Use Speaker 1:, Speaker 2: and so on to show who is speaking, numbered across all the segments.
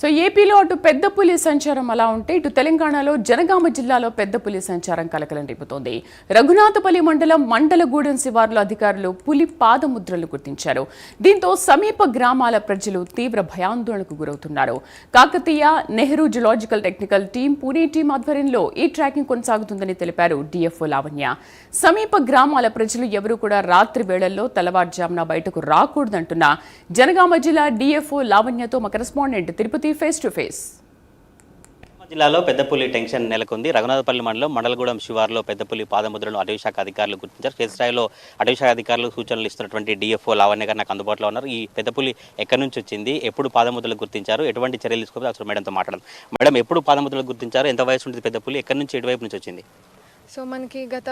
Speaker 1: So ఏపీలో అటు పెద్ద పులి సంచారం అలా ఉంటే ఇటు తెలంగాణలో జనగామ జిల్లాలో పెద్ద పులి సంచారం కలకలం రేపుతోంది. రఘునాథపల్లి మండలం మండలగూడెం శివార్లో అధికారులు పులి పాదముద్రలు గుర్తించారు. దీంతో సమీప గ్రామాల ప్రజలు తీవ్ర భయాందోళనకు గురవుతున్నారు. Kakatiya Nehru zoological technical team Pune team ఆధ్వర్యంలో ఈ ట్రాకింగ్ కొనసాగుతుందని తెలిపారు డిఎఫ్ఓ లావణ్య. సమీప గ్రామాల ప్రజలు ఎవరూ కూడా రాత్రి వేళల్లో తెల్లవారుజామున బయటకు రాకూడదంటున్న జనగామ జిల్లా డిఎఫ్ఓ లావణ్యతో మా correspondent Tirupati face to face.
Speaker 2: జిల్లాలో పెద్దపులి టెన్షన్ నెలకొంది. రఘునాథపల్లి మండలం మండలగూడెం శివార్లో పెద్దపులి పాదముద్రలను అటవీశాఖ అధికారులు గుర్తించారు. క్షేత్రస్థాయిలో అటవీశాఖ అధికారులు సూచనలు ఇస్తున్నటువంటి డిఎఫ్ఓ లావణ్య గారు నాకు అందుబాటులో ఉన్నారు. ఈ పెద్దపులి ఎక్కడి నుంచి వచ్చింది, ఎప్పుడు పాదముద్రలు గుర్తించారు, ఎటువంటి చర్యలు తీసుకోవాలి అసలు మేడంతో మాట్లాడడం. మేడం, ఎప్పుడు పాదముద్రలు గుర్తించారు, ఎంత వయసు ఉంటుంది పెద్దపులి, ఎక్కడి నుంచి ఎటువైపు నుంచి వచ్చింది?
Speaker 3: సో మనకి గత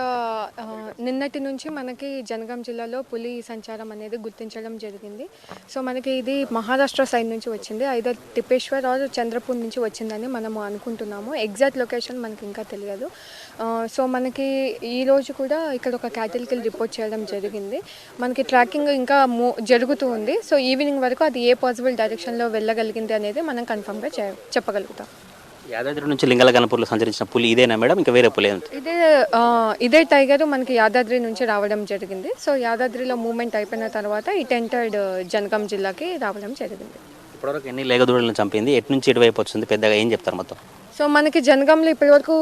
Speaker 3: నిన్నటి నుంచి మనకి జనగాం జిల్లాలో పులి సంచారం అనేది గుర్తించడం జరిగింది. సో మనకి ఇది మహారాష్ట్ర సైడ్ నుంచి వచ్చింది, ఐదర్ తిప్పేశ్వర్ ఆర్ చంద్రపూర్ నుంచి వచ్చిందని మనము అనుకుంటున్నాము. ఎగ్జాక్ట్ లొకేషన్ మనకి ఇంకా తెలియదు. సో మనకి ఈరోజు కూడా ఇక్కడ ఒక క్యాటిల్ కిల్ రిపోర్ట్ చేయడం జరిగింది. మనకి ట్రాకింగ్ ఇంకా జరుగుతూ ఉంది. సో ఈవినింగ్ వరకు అది ఏ పాసిబుల్ డైరెక్షన్లో వెళ్ళగలిగింది అనేది మనం కన్ఫర్మ్గా చెప్పగలుగుతాం.
Speaker 2: యాదాద్రి నుంచి లింగలగనపూర్లో సంచరించిన పులి ఇదేనా మేడం, ఇంకా వేరే పులి?
Speaker 3: ఇదే టైగర్ మనకి యాదాద్రి నుంచి రావడం జరిగింది. సో యాదాద్రిలో మూవ్మెంట్ అయిపోయిన తర్వాత ఇట్ ఎంటర్డ్ జనగాం జిల్లాకి రావడం జరిగింది.
Speaker 2: ఇప్పటివరకు ఎన్ని లేగదూడలను చంపింది, ఎటు నుంచి ఎటువైపు వచ్చింది, పెద్దగా ఏం చెప్తారు మొత్తం?
Speaker 3: సో మనకి జనగాంలో ఇప్పటివరకు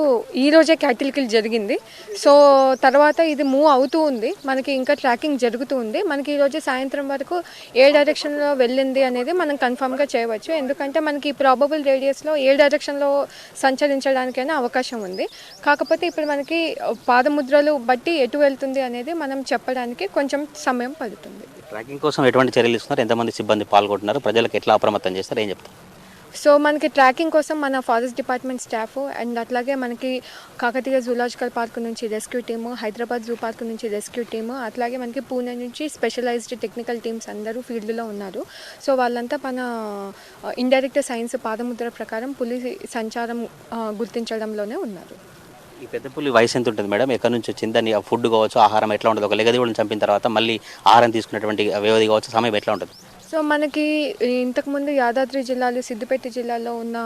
Speaker 3: ఈరోజే క్యాటిల్ కిల్ జరిగింది. సో తర్వాత ఇది మూవ్ అవుతూ ఉంది, మనకి ఇంకా ట్రాకింగ్ జరుగుతూ ఉంది. మనకి ఈరోజు సాయంత్రం వరకు ఏ డైరెక్షన్లో వెళ్ళింది అనేది మనం కన్ఫర్మ్గా చేయవచ్చు. ఎందుకంటే మనకి ప్రాబబుల్ రేడియస్లో ఏ డైరెక్షన్లో సంచరించడానికైనా అవకాశం ఉంది. కాకపోతే ఇప్పుడు మనకి పాదముద్రలు బట్టి ఎటు వెళ్తుంది అనేది మనం చెప్పడానికి కొంచెం సమయం పడుతుంది.
Speaker 2: ట్రాకింగ్ కోసం ఎటువంటి చర్యలు ఇస్తున్నారు, ఎంతమంది సిబ్బంది పాల్గొంటున్నారు, ప్రజలకు ఎట్లా అప్రమత్తం చేస్తారు, ఏం చెప్తారు?
Speaker 3: సో మనకి ట్రాకింగ్ కోసం మన ఫారెస్ట్ డిపార్ట్మెంట్ స్టాఫ్ అండ్ అట్లాగే మనకి కాకతీయ జూలాజికల్ పార్క్ నుంచి rescue team, Hyderabad zoo park నుంచి రెస్క్యూ టీము, అట్లాగే మనకి పూణే నుంచి స్పెషలైజ్డ్ టెక్నికల్ టీమ్స్ అందరూ ఫీల్డ్లో ఉన్నారు. సో వాళ్ళంతా మన ఇండైరెక్ట్ సైన్స్ పాదముద్ర ప్రకారం పులి సంచారం గుర్తించడంలోనే ఉన్నారు.
Speaker 2: ఈ పెద్ద పులి వయసు ఎంత ఉంటుంది మేడం, ఎక్కడి నుంచి వచ్చింది, దాని ఫుడ్ కావచ్చు, ఆహారం ఎట్లా ఉంటుంది, ఒక లెగదీవులను చంపిన తర్వాత మళ్ళీ ఆహారం తీసుకున్నటువంటి వ్యవధి కావచ్చు, సమయం ఎట్లా ఉంటుంది?
Speaker 3: సో మనకి ఇంతకుముందు యాదాద్రి జిల్లాలో సిద్దిపేట జిల్లాలో ఉన్న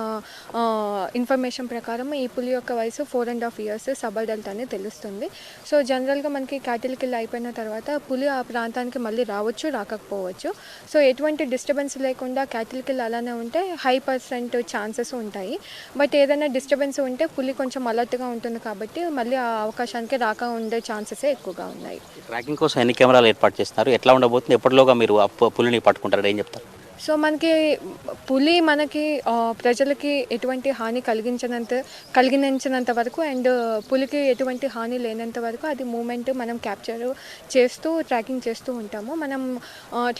Speaker 3: ఇన్ఫర్మేషన్ ప్రకారం ఈ పులి యొక్క వయసు 4.5 years సబ్ అడల్ట్ అని తెలుస్తుంది. సో జనరల్గా మనకి క్యాటిల్ కిల్ అయిపోయిన తర్వాత పులి ఆ ప్రాంతానికి మళ్ళీ రావచ్చు, రాకపోవచ్చు. సో ఎటువంటి డిస్టర్బెన్స్ లేకుండా క్యాటిల్ కిల్ అలానే ఉంటే హై % ఛాన్సెస్ ఉంటాయి. బట్ ఏదైనా డిస్టర్బెన్స్ ఉంటే పులి కొంచెం అలర్ట్గా ఉంటుంది కాబట్టి మళ్ళీ ఆ అవకాశానికి రాక ఉండే ఛాన్సెస్ ఎక్కువగా ఉన్నాయి.
Speaker 2: ట్రాకింగ్ కోసం ఎన్ని కెమెరాలు ఏర్పాటు చేస్తున్నారు, ఎట్లా ఉండబోతుంది, ఎప్పటిలోగా మీరు పులిని పట్టుకుంటారు, ఏం చెప్తారు?
Speaker 3: సో మనకి పులి మనకి ప్రజలకి ఎటువంటి హాని కలిగించినంత వరకు అండ్ పులికి ఎటువంటి హాని లేనంత వరకు అది మూమెంట్ మనం క్యాప్చర్ చేస్తూ ట్రాకింగ్ చేస్తూ ఉంటాము. మనం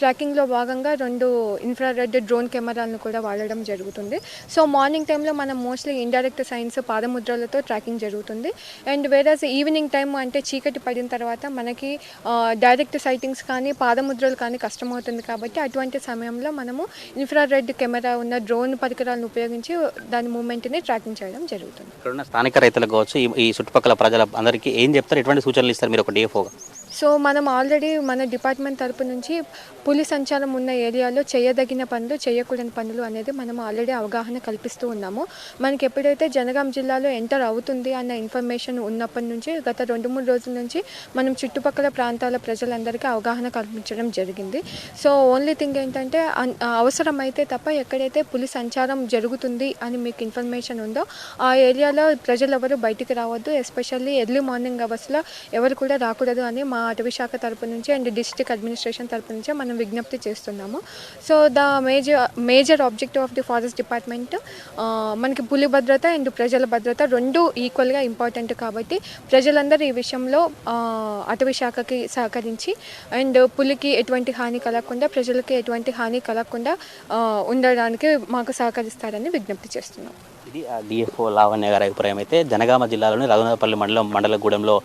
Speaker 3: ట్రాకింగ్లో భాగంగా 2 ఇన్ఫ్రారెడ్ డ్రోన్ కెమెరాలను కూడా వాడడం జరుగుతుంది. సో మార్నింగ్ టైంలో మనం మోస్ట్లీ ఇండైరెక్ట్ సైన్స్ పాదముద్రలతో ట్రాకింగ్ జరుగుతుంది. అండ్ వేరేస్ ఈవినింగ్ టైం అంటే చీకటి పడిన తర్వాత మనకి డైరెక్ట్ సైటింగ్స్ కానీ పాదముద్రలు కానీ కష్టమవుతుంది కాబట్టి అటువంటి సమయంలో మనము ఇన్ఫ్రారెడ్ కెమెరా ఉన్న డ్రోన్ పరికరాలను ఉపయోగించి దాని మూవ్మెంట్ని ట్రాకింగ్ చేయడం జరుగుతుంది.
Speaker 2: ఇక్కడ స్థానిక రైతులకు కావచ్చు, ఈ చుట్టుపక్కల ప్రజల అందరికీ ఏం చెప్తారు, ఎటువంటి సూచనలు ఇస్తారు మీరు ఒక డిఎఫ్ఓగా?
Speaker 3: సో మనం ఆల్రెడీ మన డిపార్ట్మెంట్ తరపు నుంచి పులి సంచారం ఉన్న ఏరియాలో చేయదగిన పనులు, చేయకూడని పనులు అనేది మనం ఆల్రెడీ అవగాహన కల్పిస్తూ ఉన్నాము. మనకి ఎప్పుడైతే జనగాం జిల్లాలో ఎంటర్ అవుతుంది అన్న ఇన్ఫర్మేషన్ ఉన్నప్పటి నుంచి గత 2-3 రోజుల నుంచి మనం చుట్టుపక్కల ప్రాంతాల ప్రజలందరికీ అవగాహన కల్పించడం జరిగింది. సో ఓన్లీ థింగ్ ఏంటంటే అవసరమైతే తప్ప ఎక్కడైతే పులి సంచారం జరుగుతుంది అని మీకు ఇన్ఫర్మేషన్ ఉందో ఆ ఏరియాలో ప్రజలు ఎవరు బయటికి రావద్దు. ఎస్పెషల్లీ ఎర్లీ మార్నింగ్ అవర్స్లో ఎవరు కూడా రాకూడదు అని మా అటవీ శాఖ తరపు నుంచి అండ్ డిస్ట్రిక్ట్ అడ్మినిస్ట్రేషన్ తరపు నుంచి మనం విజ్ఞప్తి చేస్తున్నాము. So the major objective of the forest department మనకి పులి భద్రత అండ్ ప్రజల భద్రత 2 ఈక్వల్గా ఇంపార్టెంట్ కాబట్టి ప్రజలందరూ ఈ విషయంలో అటవీ శాఖకి సహకరించి అండ్ పులికి ఎటువంటి హాని కలగకుండా, ప్రజలకి ఎటువంటి హాని కలగకుండా ఉండడానికి మాకు సహకరిస్తారని విజ్ఞప్తి చేస్తున్నాం.
Speaker 2: ఇది డిఎఫ్ఓ లావణ్య గారి అభిప్రాయం. అయితే జనగామ జిల్లాలోని రఘునాథపల్లి మండలం మండలగూడెంలో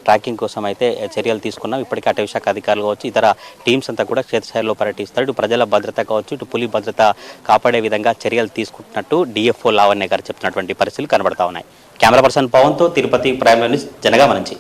Speaker 2: ట్రాకింగ్ కోసం అయితే చర్యలు తీసుకున్నాం. ఇప్పటికే అటవీ శాఖ అధికారులు కావచ్చు, ఇతర టీమ్స్ అంతా కూడా క్షేత్రస్థాయిలో పర్యటిస్తారు. ఇటు ప్రజల భద్రత కావచ్చు, ఇటు పులి భద్రత కాపాడే విధంగా చర్యలు తీసుకుంటున్నట్టు డిఎఫ్ఓ లావణ్య గారు చెప్తున్నటువంటి పరిస్థితులు కనబడతా ఉన్నాయి. కెమెరా పర్సన్ పవన్తో తిరుపతి ప్రైమ్ న్యూస్ జనగామ నుంచి.